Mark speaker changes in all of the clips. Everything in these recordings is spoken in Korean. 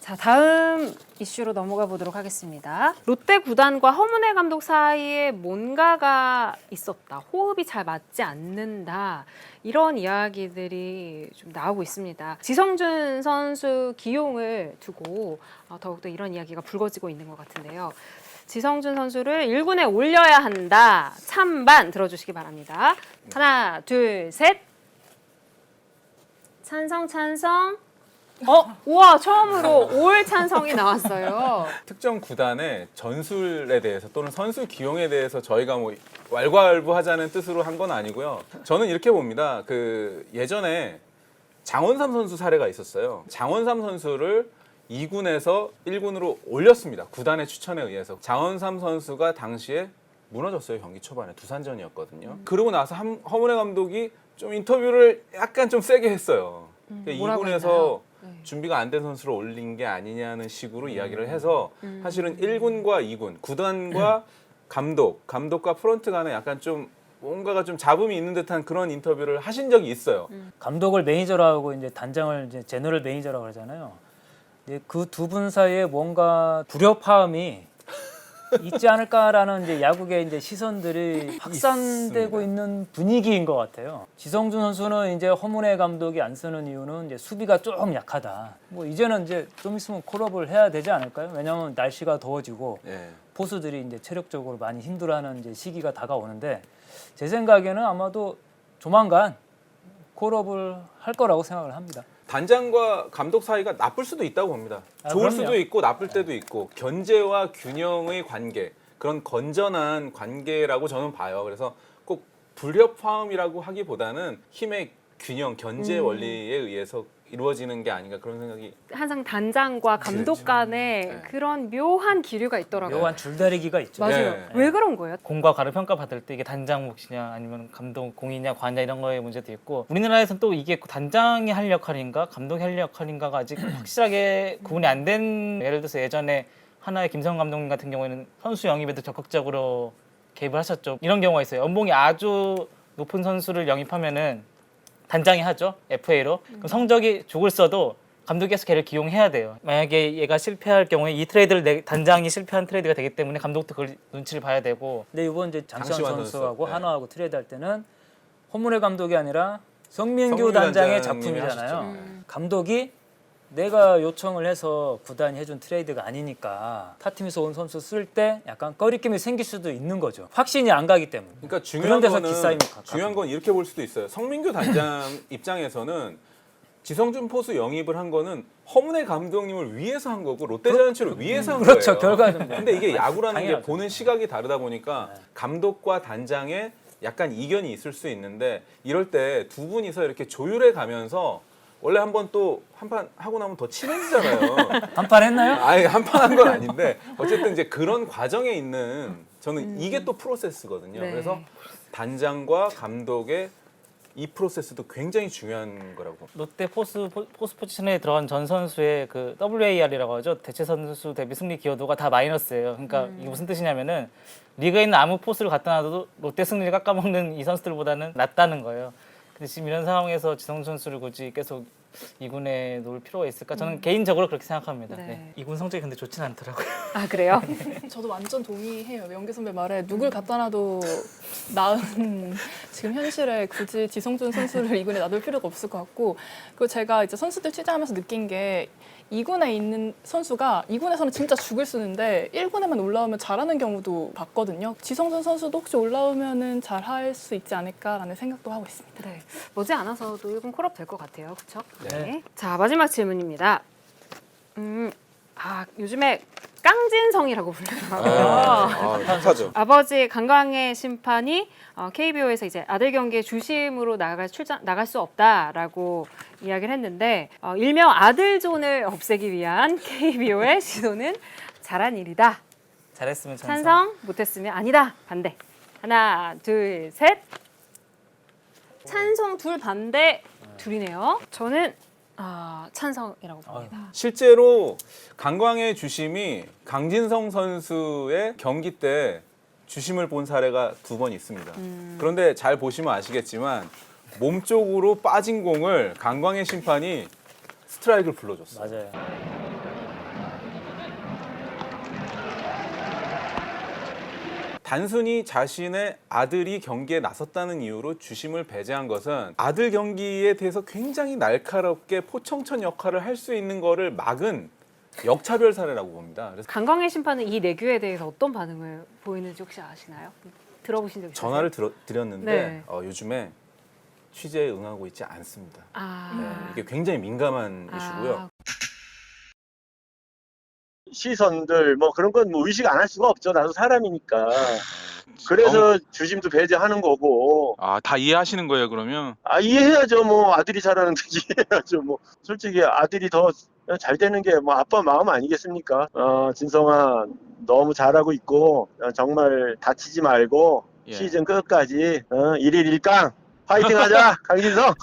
Speaker 1: 자, 다음 이슈로 넘어가 보도록 하겠습니다. 롯데 구단과 허문회 감독 사이에 뭔가가 있었다. 호흡이 잘 맞지 않는다. 이런 이야기들이 좀 나오고 있습니다. 지성준 선수 기용을 두고 더욱더 이런 이야기가 불거지고 있는 것 같은데요. 지성준 선수를 1군에 올려야 한다. 찬반 들어주시기 바랍니다. 하나, 둘, 셋. 찬성, 찬성. 우와, 처음으로 올 찬성이 나왔어요.
Speaker 2: 특정 구단의 전술에 대해서 또는 선수 기용에 대해서 저희가 뭐 왈가왈부하자는 뜻으로 한 건 아니고요. 저는 이렇게 봅니다. 그 예전에 장원삼 선수 사례가 있었어요. 장원삼 선수를 2군에서 1군으로 올렸습니다. 구단의 추천에 의해서. 장원삼 선수가 당시에 무너졌어요. 경기 초반에 두산전이었거든요. 그러고 나서 허문회 감독이 좀 인터뷰를 약간 좀 세게 했어요.
Speaker 1: 뭐라고
Speaker 2: 2군에서
Speaker 1: 했나요?
Speaker 2: 준비가 안 된 선수를 올린 게 아니냐는 식으로 이야기를 해서 사실은 1군과 2군, 구단과 감독과 프런트 간에 약간 좀 뭔가가 좀 잡음이 있는 듯한 그런 인터뷰를 하신 적이 있어요.
Speaker 3: 감독을 매니저로 하고 이제 단장을 이제 제너럴 매니저라고 그러잖아요. 그 두 분 사이에 뭔가 불협화음이 있지 않을까라는 이제 야구계 이제 시선들이 확산되고
Speaker 2: 있습니다.
Speaker 3: 있는 분위기인 것 같아요. 지성준 선수는 이제 허문회 감독이 안 쓰는 이유는 이제 수비가 좀 약하다. 뭐 이제는 이제 좀 있으면 콜업을 해야 되지 않을까요? 왜냐하면 날씨가 더워지고
Speaker 2: 예.
Speaker 3: 포수들이 이제 체력적으로 많이 힘들어하는 이제 시기가 다가오는데 제 생각에는 아마도 조만간 콜업을 할 거라고 생각을 합니다.
Speaker 2: 단장과 감독 사이가 나쁠 수도 있다고 봅니다. 좋을
Speaker 3: 그럼요.
Speaker 2: 수도 있고 나쁠 때도 있고 견제와 균형의 관계, 그런 건전한 관계라고 저는 봐요. 그래서 꼭 불협화음이라고 하기보다는 힘의 균형, 견제 원리에 의해서 이루어지는 게 아닌가 그런 생각이.
Speaker 1: 항상 단장과 감독
Speaker 2: 그렇죠.
Speaker 1: 간에
Speaker 2: 네.
Speaker 1: 그런 묘한 기류가 있더라고요.
Speaker 3: 묘한 줄다리기가 있죠.
Speaker 1: 맞아요.
Speaker 2: 네.
Speaker 1: 왜 그런 거예요?
Speaker 4: 공과 가를 평가받을 때 이게 단장 몫이냐 아니면 감독 공이냐 관냐 이런 거의 문제도 있고 우리나라에서는 또 이게 단장이 할 역할인가 감독이 할 역할인가가 아직 확실하게 구분이 안 된 예를 들어서 예전에 하나의 김성훈 감독님 같은 경우에는 선수 영입에도 적극적으로 개입을 하셨죠. 이런 경우가 있어요. 연봉이 아주 높은 선수를 영입하면은 단장이 하죠. FA로. 그럼 성적이 죽을 써도 감독이 계속 걔를 기용해야 돼요. 만약에 얘가 실패할 경우에 이 트레이드를 단장이 실패한 트레이드가 되기 때문에 감독도 그걸 눈치를 봐야 되고.
Speaker 3: 근데 이번 이제 장시환
Speaker 2: 장시환
Speaker 3: 선수하고
Speaker 2: 선수. 네.
Speaker 3: 한화하고 트레이드 할 때는 허문회 감독이 아니라 성민규
Speaker 2: 성민규
Speaker 3: 단장의
Speaker 2: 단장님이
Speaker 3: 작품이잖아요.
Speaker 2: 하셨죠.
Speaker 3: 감독이 내가 요청을 해서 구단이 해준 트레이드가 아니니까 타팀에서 온 선수 쓸 때 약간 꺼리낌이 생길 수도 있는 거죠. 확신이 안 가기 때문에.
Speaker 2: 그러니까
Speaker 3: 그런 데서 기싸움이
Speaker 2: 중요한 건 이렇게 볼 수도 있어요. 성민규 단장 입장에서는 지성준 포수 영입을 한 거는 허문회 감독님을 위해서 한 거고 롯데자이언츠를 위해서 한
Speaker 3: 그렇죠.
Speaker 2: 거예요.
Speaker 3: 결과는.
Speaker 2: 근데 이게 야구라는 게
Speaker 3: 당연하죠.
Speaker 2: 보는 시각이 다르다 보니까 감독과 단장의 약간 이견이 있을 수 있는데 이럴 때 두 분이서 이렇게 조율해 가면서 원래 한번 또 한 판 하고 나면 더 친해지잖아요.
Speaker 3: 한판 했나요?
Speaker 2: 아니 한 판 한 건 아닌데 어쨌든 이제 그런 과정에 있는 저는 이게 또 프로세스거든요.
Speaker 1: 네.
Speaker 2: 그래서 단장과 감독의 이 프로세스도 굉장히 중요한 거라고.
Speaker 4: 롯데 포스 포지션에 들어간 전 선수의 그 WAR이라고 하죠. 대체 선수 대비 승리 기여도가 다 마이너스예요. 그러니까 이게 무슨 뜻이냐면은 리그에 있는 아무 포스를 갖다 놔도 롯데 승리를 깎아먹는 이 선수들보다는 낫다는 거예요. 근데 지금 이런 상황에서 지성준 선수를 굳이 계속 2군에 놓을 필요가 있을까? 저는 개인적으로 그렇게 생각합니다.
Speaker 1: 네.
Speaker 4: 2군 성적이 근데 좋진 않더라고요.
Speaker 1: 아, 그래요?
Speaker 5: 저도 완전 동의해요. 영계 선배 말에 누굴 갖다 놔도 나은 지금 현실에 굳이 지성준 선수를 2군에 놔둘 필요가 없을 것 같고 그리고 제가 이제 선수들 취재하면서 느낀 게 2군에 있는 선수가 2군에서는 진짜 죽을 쓰는데 1군에만 올라오면 잘하는 경우도 봤거든요. 지성준 선수도 혹시 올라오면은 잘할 수 있지 않을까라는 생각도 하고 있습니다.
Speaker 1: 네. 머지않아서도 1군 콜업 될 것 같아요. 그렇죠?
Speaker 3: 네.
Speaker 1: 자, 마지막 질문입니다. 요즘에 깡진성이라고 불리더라고요.
Speaker 2: 핫하죠.
Speaker 1: 아버지 강광의 심판이 KBO에서 이제 아들 경기에 주심으로 나갈 수 없다라고 이야기를 했는데 일명 아들존을 없애기 위한 KBO의 시도는 잘한 일이다.
Speaker 4: 잘했으면
Speaker 1: 찬성, 못했으면 아니다. 반대. 하나, 둘, 셋. 찬성 둘 반대 둘이네요. 저는 찬성이라고 봅니다.
Speaker 2: 실제로 강광의 주심이 강진성 선수의 경기 때 주심을 본 사례가 2번 있습니다. 그런데 잘 보시면 아시겠지만 몸쪽으로 빠진 공을 강광의 심판이 스트라이크를 불러줬어요.
Speaker 3: 맞아요.
Speaker 2: 단순히 자신의 아들이 경기에 나섰다는 이유로 주심을 배제한 것은 아들 경기에 대해서 굉장히 날카롭게 포청천 역할을 할 수 있는 거를 막은 역차별 사례라고 봅니다. 그래서
Speaker 1: 강광일 심판은 이 내규에 대해서 어떤 반응을 보이는지 혹시 아시나요? 들어보신 적 있으세요?
Speaker 2: 전화를 드렸는데
Speaker 1: 네.
Speaker 2: 요즘에 취재에 응하고 있지 않습니다.
Speaker 1: 아,
Speaker 2: 네, 이게 굉장히 민감한 이슈고요.
Speaker 6: 시선들 뭐 그런 건 뭐 의식 안 할 수가 없죠. 나도 사람이니까. 그래서 주심도 배제하는 거고.
Speaker 7: 아, 다 이해하시는 거예요, 그러면?
Speaker 6: 아, 이해해야죠. 뭐 아들이 잘하는데 이해해야죠. 뭐 솔직히 아들이 더 잘 되는 게 뭐 아빠 마음 아니겠습니까? 진성아 너무 잘하고 있고 정말 다치지 말고
Speaker 7: 예.
Speaker 6: 시즌 끝까지 1일 1강 파이팅하자 강진성.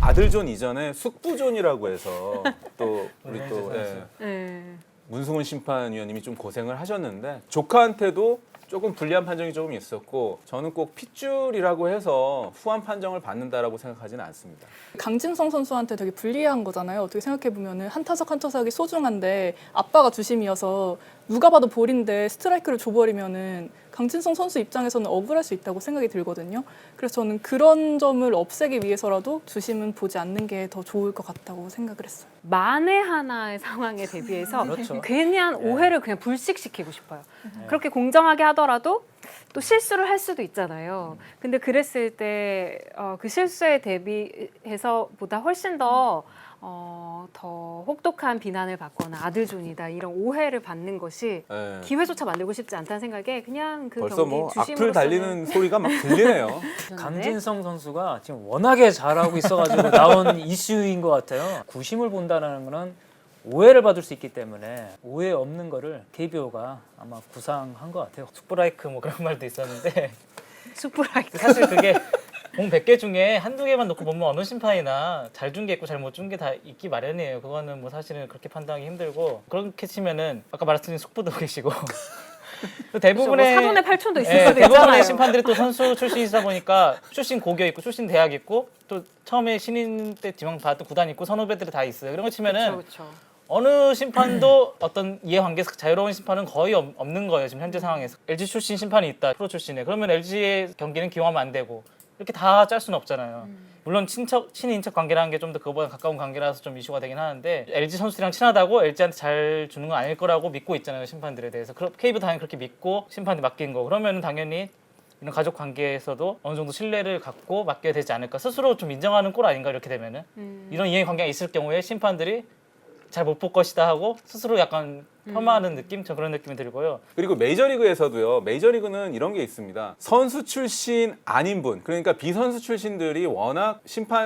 Speaker 2: 아들존 이전에 숙부존이라고 해서 또 우리 또
Speaker 3: 문성재 선수.
Speaker 1: 네.
Speaker 2: 문승훈 심판위원님이 좀 고생을 하셨는데 조카한테도 조금 불리한 판정이 조금 있었고 저는 꼭 핏줄이라고 해서 후한 판정을 받는다라고 생각하지는 않습니다.
Speaker 5: 강진성 선수한테 되게 불리한 거잖아요. 어떻게 생각해 보면은 한 타석 한 타석이 소중한데 아빠가 주심이어서 누가 봐도 볼인데 스트라이크를 줘버리면은 강진성 선수 입장에서는 억울할 수 있다고 생각이 들거든요. 그래서 저는 그런 점을 없애기 위해서라도 주심은 보지 않는 게 더 좋을 것 같다고 생각을 했어요.
Speaker 1: 만에 하나의 상황에 대비해서
Speaker 3: 그렇죠.
Speaker 1: 괜한 오해를 그냥 불식시키고 싶어요. 그렇게 공정하게 하더라도 또 실수를 할 수도 있잖아요. 근데 그랬을 때 그 실수에 대비해서 보다 훨씬 더 혹독한 비난을 받거나 아들존이다 이런 오해를 받는 것이
Speaker 2: 네.
Speaker 1: 기회조차 만들고 싶지 않다는 생각에 그냥 그
Speaker 2: 벌써
Speaker 1: 경기
Speaker 2: 뭐
Speaker 1: 주심으로서는
Speaker 2: 악플 달리는 소리가 막 들리네요.
Speaker 3: 강진성 선수가 지금 워낙에 잘하고 있어가지고 나온 이슈인 것 같아요. 구심을 본다는 거는 오해를 받을 수 있기 때문에 오해 없는 거를 KBO가 아마 구상한 것 같아요.
Speaker 4: 스프라이크 뭐 그런 말도 있었는데
Speaker 1: 스프라이크
Speaker 4: 사실 그게 공 100개 중에 한두 개만 놓고 보면 어느 심판이나 잘 준 게 있고 잘 못 준 게 다 있기 마련이에요. 그거는 뭐 사실은 그렇게 판단하기 힘들고 그렇게 치면은 아까 말했듯이 숙부도 계시고 또 대부분의
Speaker 1: 사돈의 팔촌도 있을
Speaker 4: 예,
Speaker 1: 수도
Speaker 4: 대부분의
Speaker 1: 있잖아요.
Speaker 4: 심판들이 또 선수 출신이다 보니까 출신 고교 있고 출신 대학 있고 또 처음에 신인 때 지망 받았던 구단 있고 선후배들이 다 있어요. 그런 거 치면은
Speaker 1: 그렇죠.
Speaker 4: 어느 심판도 어떤 이해관계에서 자유로운 심판은 거의 없는 거예요. 지금 현재 상황에서 LG 출신 심판이 있다 프로 출신에 그러면 LG의 경기는 기용하면 안 되고 이렇게 다 짤 수는 없잖아요. 물론 친인척 관계라는 게 좀 더 그거보다 가까운 관계라서 좀 이슈가 되긴 하는데 LG 선수들이랑 친하다고 LG한테 잘 주는 건 아닐 거라고 믿고 있잖아요. 심판들에 대해서. KB도 당연히 그렇게 믿고 심판한테 맡긴 거. 그러면 당연히 이런 가족 관계에서도 어느 정도 신뢰를 갖고 맡겨야 되지 않을까. 스스로 좀 인정하는 꼴 아닌가 이렇게 되면은. 이런 이해관계가 있을 경우에 심판들이 잘 못 볼 것이다 하고 스스로 약간 폄하하는 느낌? 저 그런 느낌이 들고요.
Speaker 2: 그리고 메이저리그에서도요. 메이저리그는 이런 게 있습니다. 선수 출신 아닌 분, 그러니까 비선수 출신들이 워낙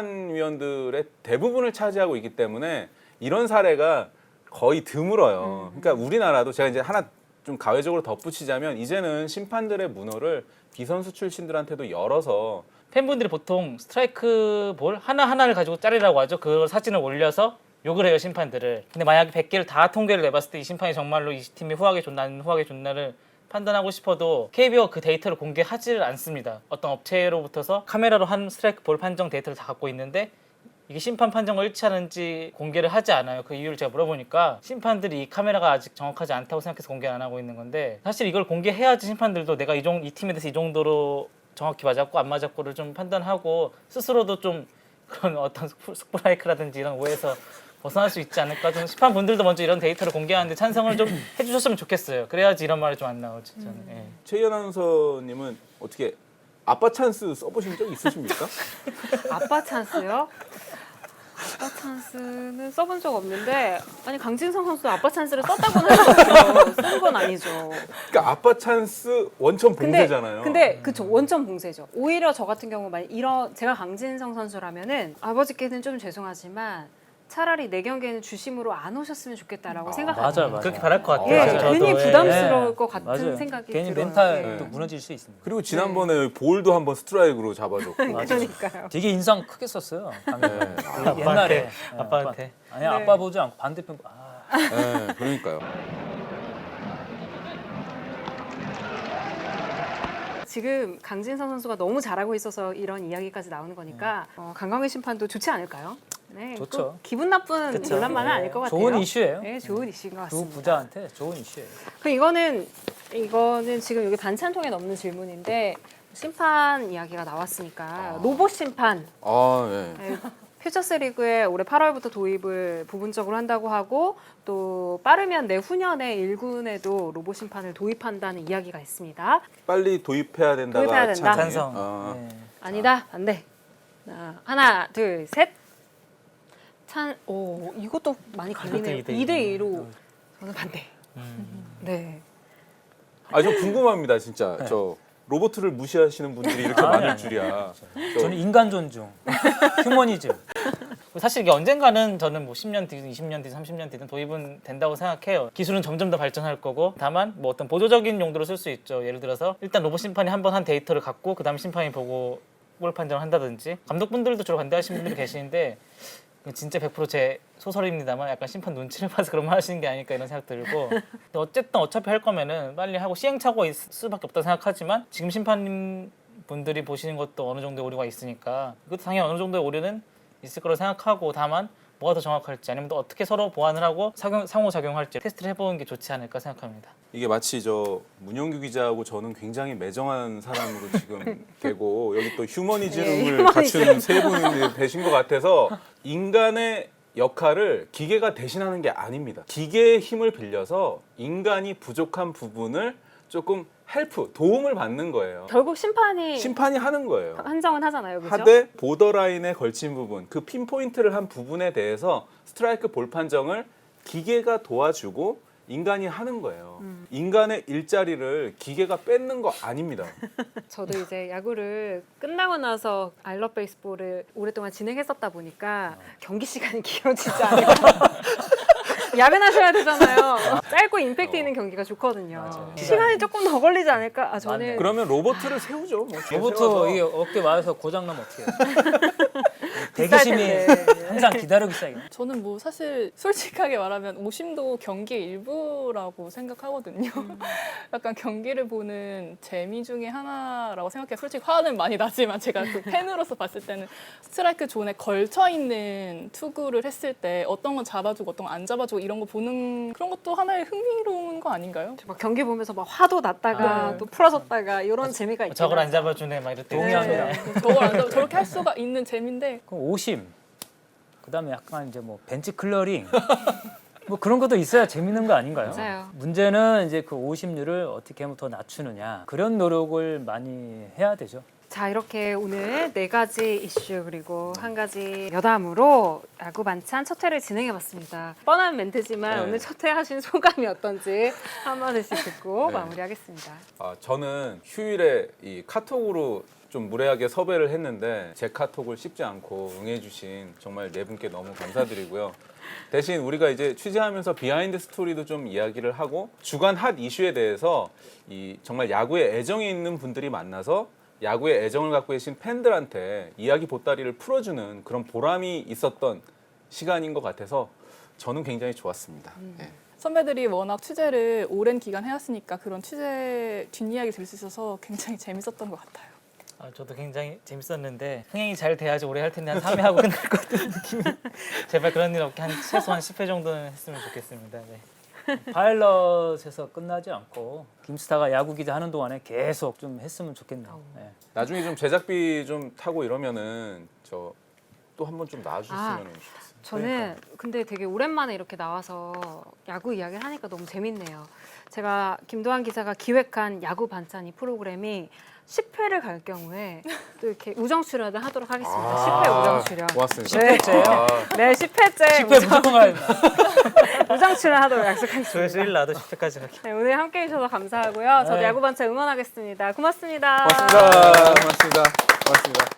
Speaker 2: 심판위원들의 대부분을 차지하고 있기 때문에 이런 사례가 거의 드물어요. 그러니까 우리나라도 제가 이제 하나 좀 가외적으로 덧붙이자면 이제는 심판들의 문호를 비선수 출신들한테도 열어서
Speaker 4: 팬분들이 보통 스트라이크 볼 하나하나를 가지고 자르라고 하죠. 그 사진을 올려서 욕을 해요, 심판들을. 근데 만약에 100개를 다 통계를 내봤을 때 이 심판이 정말로 이 팀이 후하게 좋나 아니면 후하게 좋나를 판단하고 싶어도 KBO가 그 데이터를 공개하지를 않습니다. 어떤 업체로부터서 카메라로 한 스트라이크 볼 판정 데이터를 다 갖고 있는데 이게 심판 판정과 일치하는지 공개를 하지 않아요. 그 이유를 제가 물어보니까 심판들이 이 카메라가 아직 정확하지 않다고 생각해서 공개를 안 하고 있는 건데 사실 이걸 공개해야지 심판들도 내가 이 팀에 대해서 이 정도로 정확히 맞았고 안 맞았고를 좀 판단하고 스스로도 좀 그런 어떤 스프라이크라든지 이런 오해에서 벗어날 수 있지 않을까. 좀 심판분들도 먼저 이런 데이터를 공개하는데 찬성을 좀 해주셨으면 좋겠어요. 그래야지 이런 말이 좀 안 나오지. 저는. 예.
Speaker 2: 최희 아나운서님은 어떻게 아빠 찬스 써보신 적 있으십니까?
Speaker 1: 아빠 찬스요? 아빠 찬스는 써본 적 없는데 아니 강진성 선수 아빠 찬스를 썼다고는 하죠. 쓴 건 아니죠.
Speaker 2: 그러니까 아빠 찬스 원천 봉쇄잖아요.
Speaker 1: 근데 그쵸 원천 봉쇄죠. 오히려 저 같은 경우 만약 제가 강진성 선수라면은 아버지께는 좀 죄송하지만 차라리 내 경기에는 주심으로 안 오셨으면 좋겠다라고 생각합니다.
Speaker 3: 맞아.
Speaker 4: 그렇게 바랄 것 같아요.
Speaker 1: 예,
Speaker 4: 저도.
Speaker 1: 괜히
Speaker 4: 예.
Speaker 1: 부담스러울 것 같은
Speaker 3: 맞아요.
Speaker 1: 생각이
Speaker 3: 괜히
Speaker 1: 들어요.
Speaker 3: 멘탈도
Speaker 1: 예.
Speaker 3: 무너질 수 있습니다.
Speaker 2: 그리고 지난번에 볼도 한번 스트라이크로 잡아줬고.
Speaker 1: 그러니까요.
Speaker 3: 되게 인상 크게 썼어요.
Speaker 2: 네.
Speaker 3: 옛날에
Speaker 4: 아빠한테.
Speaker 3: 아니
Speaker 1: 네.
Speaker 3: 아빠 보지 않고 반대편
Speaker 2: 네, 그러니까요.
Speaker 1: 지금 강진성 선수가 너무 잘하고 있어서 이런 이야기까지 나오는 거니까 강광일 심판도 좋지 않을까요? 네,
Speaker 3: 좋죠.
Speaker 1: 또 기분 나쁜
Speaker 3: 그쵸.
Speaker 1: 논란만은
Speaker 3: 네.
Speaker 1: 아닐 것 같아요.
Speaker 3: 좋은 이슈예요.
Speaker 1: 네, 좋은 이슈인 것
Speaker 3: 두
Speaker 1: 같습니다.
Speaker 3: 부자한테 좋은 이슈예요.
Speaker 1: 그럼 이거는 이거는 지금 여기 반찬통에 넣는 질문인데 심판 이야기가 나왔으니까 로봇 심판
Speaker 2: 아, 예.
Speaker 1: 네, 퓨처스 리그에 올해 8월부터 도입을 부분적으로 한다고 하고 또 빠르면 내후년에 1군에도 로봇 심판을 도입한다는 이야기가 있습니다.
Speaker 2: 빨리 도입해야 된다가
Speaker 1: 도입해야 된다.
Speaker 2: 찬이에요?
Speaker 3: 찬성.
Speaker 2: 아.
Speaker 3: 네.
Speaker 1: 아니다, 안 돼. 하나, 둘, 셋. 오, 이것도 많이 갈리네요.
Speaker 4: 이것도
Speaker 1: 2대 2로 저는 반대. 네.
Speaker 2: 아, 좀 궁금합니다, 진짜.
Speaker 3: 네.
Speaker 2: 저 로봇을 무시하시는 분들이 이렇게
Speaker 3: 아니,
Speaker 2: 많을
Speaker 3: 아니,
Speaker 2: 줄이야.
Speaker 3: 저는 인간 존중, 휴머니즘.
Speaker 4: 사실 이게 언젠가는 저는 뭐 10년 뒤든 20년 뒤든 30년 뒤든 도입은 된다고 생각해요. 기술은 점점 더 발전할 거고 다만 뭐 어떤 보조적인 용도로 쓸 수 있죠. 예를 들어서 일단 로봇 심판이 한 번 한 데이터를 갖고 그다음 심판이 보고 골 판정을 한다든지 감독분들도 주로 반대하시는 분들이 계시는데 진짜 100% 제 소설입니다만 약간 심판 눈치를 봐서 그런 말 하시는 게 아닐까 이런 생각 들고 근데 어쨌든 어차피 할 거면은 빨리 하고 시행착오가 있을 수밖에 없다 생각하지만 지금 심판님 분들이 보시는 것도 어느 정도의 오류가 있으니까 그것도 당연히 어느 정도의 오류는 있을 거라고 생각하고 다만 뭐가 더 정확할지 아니면 또 어떻게 서로 보완을 하고 상호작용할지 테스트를 해보는 게 좋지 않을까 생각합니다.
Speaker 2: 이게 마치 저 문영규 기자하고 저는 굉장히 매정한 사람으로 지금 되고 여기 또 휴머니즘을 갖춘 세 분이 되신 것 같아서 인간의 역할을 기계가 대신하는 게 아닙니다. 기계의 힘을 빌려서 인간이 부족한 부분을 조금 도움을 받는 거예요.
Speaker 1: 결국 심판이
Speaker 2: 하는 거예요.
Speaker 1: 한정은 하잖아요. 그렇죠?
Speaker 2: 하되 보더라인에 걸친 부분, 그 핀포인트를 한 부분에 대해서 스트라이크 볼 판정을 기계가 도와주고 인간이 하는 거예요. 인간의 일자리를 기계가 뺏는 거 아닙니다.
Speaker 1: 저도 이제 야구를 끝나고 나서 아이러브 베이스볼을 오랫동안 진행했었다 보니까 경기 시간이 길어지지 않을까. 야근하셔야 되잖아요. 짧고 임팩트 있는 경기가 좋거든요.
Speaker 3: 맞아요.
Speaker 1: 시간이 조금 더 걸리지 않을까? 아, 저는
Speaker 3: 맞네.
Speaker 2: 그러면 로봇을 세우죠. 뭐 뒤에
Speaker 3: 로봇
Speaker 2: 세워서.
Speaker 3: 이게 어깨 맞아서 고장 나면 어떻게 해요?
Speaker 1: 비쌀
Speaker 3: 대기심이
Speaker 1: 텐데.
Speaker 3: 항상 기다리고 있어요.
Speaker 5: 저는 뭐 사실 솔직하게 말하면 오심도 경기의 일부라고 생각하거든요. 약간 경기를 보는 재미 중에 하나라고 생각해요. 솔직히 화는 많이 나지만 제가 그 팬으로서 봤을 때는 스트라이크 존에 걸쳐 있는 투구를 했을 때 어떤 건 잡아주고 어떤 건 안 잡아주고 이런 거 보는 그런 것도 하나의 흥미로운 거 아닌가요?
Speaker 1: 막 경기 보면서 막 화도 났다가
Speaker 5: 네.
Speaker 1: 또 풀어졌다가 이런 재미가 있죠.
Speaker 4: 저걸 안 잡아주네 막 이럴 때
Speaker 3: 동의합니다.
Speaker 5: 저걸 안 잡아 저렇게 할 수가 있는 재미인데
Speaker 3: 그럼 오심, 그다음에 약간 이제 뭐 벤치 클러링, 뭐 그런 것도 있어야 재밌는 거 아닌가요?
Speaker 1: 맞아요.
Speaker 3: 문제는 이제 그 오심률을 어떻게 하면 더 낮추느냐 그런 노력을 많이 해야 되죠.
Speaker 1: 자, 이렇게 오늘 4가지 이슈 그리고 한 가지 여담으로 야구 반찬 첫 회를 진행해봤습니다. 뻔한 멘트지만
Speaker 2: 네.
Speaker 1: 오늘 첫 회 하신 소감이 어떤지 한마디씩 듣고
Speaker 2: 네.
Speaker 1: 마무리하겠습니다.
Speaker 2: 저는 휴일에 이 카톡으로 좀 무례하게 섭외를 했는데 제 카톡을 씹지 않고 응해주신 정말 네 분께 너무 감사드리고요. 대신 우리가 이제 취재하면서 비하인드 스토리도 좀 이야기를 하고 주간 핫 이슈에 대해서 이 정말 야구에 애정이 있는 분들이 만나서 야구에 애정을 갖고 계신 팬들한테 이야기 보따리를 풀어주는 그런 보람이 있었던 시간인 것 같아서 저는 굉장히 좋았습니다. 예.
Speaker 5: 선배들이 워낙 취재를 오랜 기간 해왔으니까 그런 취재 뒷이야기 들을 수 있어서 굉장히 재밌었던 것 같아요.
Speaker 4: 저도 굉장히 재밌었는데 흥행이 잘 돼야지 오래 할 텐데 한 3회 하고 끝날 것 같은 느낌이 제발 그런 일 없게 최소한 10회 정도는 했으면 좋겠습니다. 네.
Speaker 3: 파일럿에서 끝나지 않고 김스타가 야구 기자 하는 동안에 계속 좀 했으면 좋겠네요. 네.
Speaker 2: 나중에 좀 제작비 좀 타고 이러면은 저 또 한 번 좀 나와주셨으면 좋겠어요.
Speaker 1: 저는 근데 되게 오랜만에 이렇게 나와서 야구 이야기를 하니까 너무 재밌네요. 제가 김도환 기자가 기획한 야구 반찬 이 프로그램이 10회를 갈 경우에 또 이렇게 우정 출연을 하도록 하겠습니다. 10회 우정 출연.
Speaker 2: 고맙습니다.
Speaker 1: 네.
Speaker 3: 10회째요?
Speaker 1: 네, 10회째
Speaker 3: 10회 무조건 가야 된다.
Speaker 1: 우정 출연하도록 약속하겠습니다.
Speaker 4: 조회수 1 나도 10회까지 갈게.
Speaker 1: 네, 오늘 함께 해주셔서 감사하고요. 저도
Speaker 3: 네.
Speaker 1: 야구 반찬 응원하겠습니다. 고맙습니다.
Speaker 2: 고맙습니다. 고맙습니다. 고맙습니다.